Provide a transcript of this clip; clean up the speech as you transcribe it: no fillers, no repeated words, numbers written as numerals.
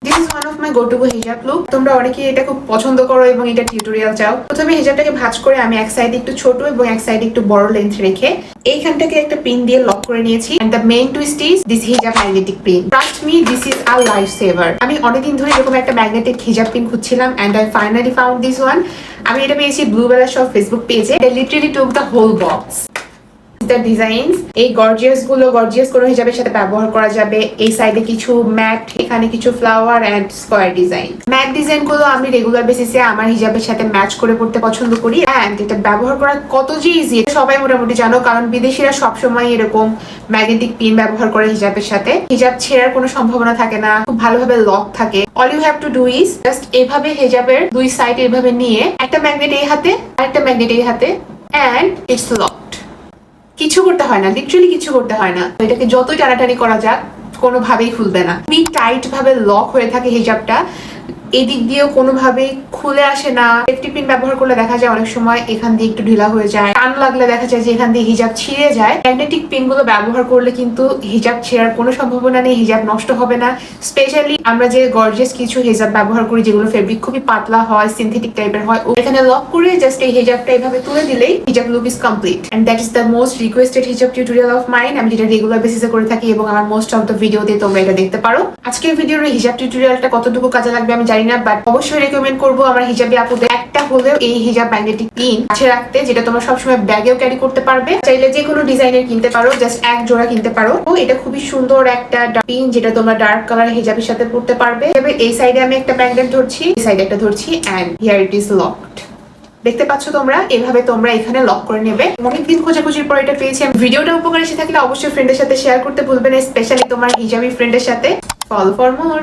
This is one of my go to হিজাব look. তোমরা অনেকেই এটা খুব পছন্দ করো এবং এটা টিউটোরিয়াল চাও। প্রথমে হিজাবটাকে ভাঁজ করে আমি এক সাইডে একটু ছোট এবং এক সাইডে একটু বড় লেন্থ রেখে এইখানটাকে একটা পিন দিয়ে লক করে নিয়েছি। And the main twist is this hijab magnetic pin. Trust me, this is a life saver. আমি অনেকদিন ধরে এরকম একটা ম্যাগনেটিক হিজাব পিন খুঁজছিলাম and I finally found this one. আমি এটা পেয়েছি ব্লুবেলা শপ ফেসবুক পেজে। They literally took the whole box. The designs, এই গর্জিয়াস কোনো হিজাবের সাথে ব্যবহার করা যাবে। এই সাইডে কিছু ম্যাট, এখানে কিছু flower and square design. Mat design গুলো আমি রেগুলার বেসিসে আমার হিজাবের সাথে ম্যাচ করে পড়তে পছন্দ করি। এন্ড এটা ব্যবহার করা কত যে ইজি সবাই মোটামুটি জানো, কারণ বিদেশিরা সবসময় এরকম ম্যাগনেটিক পিন ব্যবহার করে হিজাবের সাথে। হিজাব ছেঁড়ার কোনো সম্ভাবনা থাকে না, খুব ভালোভাবে লক থাকে। All you have to do is just এইভাবে হিজাবের দুই সাইড এইভাবে নিয়ে একটা ম্যাগনেট এই হাতে আর একটা ম্যাগনেট এই হাতে, এন্ড ইটস লকড। কিছু করতে হয় না, লিটারালি কিছু করতে হয় না। এটাকে যতই টানাটানি করা যাক কোনোভাবেই খুলবে না। খুবই টাইট ভাবে লক হয়ে থাকে হিজাবটা, এদিক দিয়েও কোনোভাবেই খুলে আসে না। সেফটি পিন ব্যবহার করলে দেখা যায় অনেক সময় এখান দিয়ে একটু ঢিলা হয়ে যায়, টান লাগলে দেখা যায় যে এখান দিয়ে হিজাব ছিঁড়ে যায়। ম্যাগনেটিক পিন গুলো ব্যবহার করলে কিন্তু হিজাব ছেঁড়ার কোনো সম্ভাবনা নেই, হিজাব নষ্ট হবে না। স্পেশালি আমরা যে গর্জিয়াস কিছু হিজাব ব্যবহার করি যেগুলো ফেব্রিক খুবই পাতলা হয়, সিনথেটিক টাইপের হয়, এখানে লক করে জাস্ট এই হিজাবটা এইভাবে তুলে দিলেই হিজাব look is complete. And that is the most requested hijab tutorial of mine. আমি যেটা রেগুলার বেসিসে করে থাকি এবং আমার মোস্ট অফ দ্য ভিডিওতে তোমরা এটা দেখতে পারো। আজকের ভিডিওর হিজাব টিউটোরিয়ালটা কতটুকু কাজে লাগবে আমি জানি না, বাট অবশ্যই রেকমেন্ড করবো আমার হিজাবি আপুদের একটা হলেও এই হিজাব ম্যাগনেটিক পিন কাছে রাখতে, যেটা তোমরা সবসময় ব্যাগেও ক্যারি করতে পারবে। চাইলে যে কোনো ডিজাইনের কিনতে পারো, জাস্ট এক জোড়া কিনতে পারো। ও এটা খুবই সুন্দর একটা পিন যেটা তোমরা ডার্ক কালার হিজাবের সাথে পরতে পারবে। এই সাইডে আমি একটা ম্যাগনেট ধরছি, এই সাইডে একটা ধরছি, and here it is locked. দেখতে পাচ্ছ তোমরা, এভাবে তোমরা এখানে লক করে নেবে। অনেকদিন খোঁজাখুঁজির পর এটা পেয়েছি। ভিডিওটা উপকার এসে থাকলে অবশ্যই ফ্রেন্ডের সাথে শেয়ার করতে ভুলবে না, স্পেশালি তোমার হিজাবি ফ্রেন্ডের সাথে। Follow for more.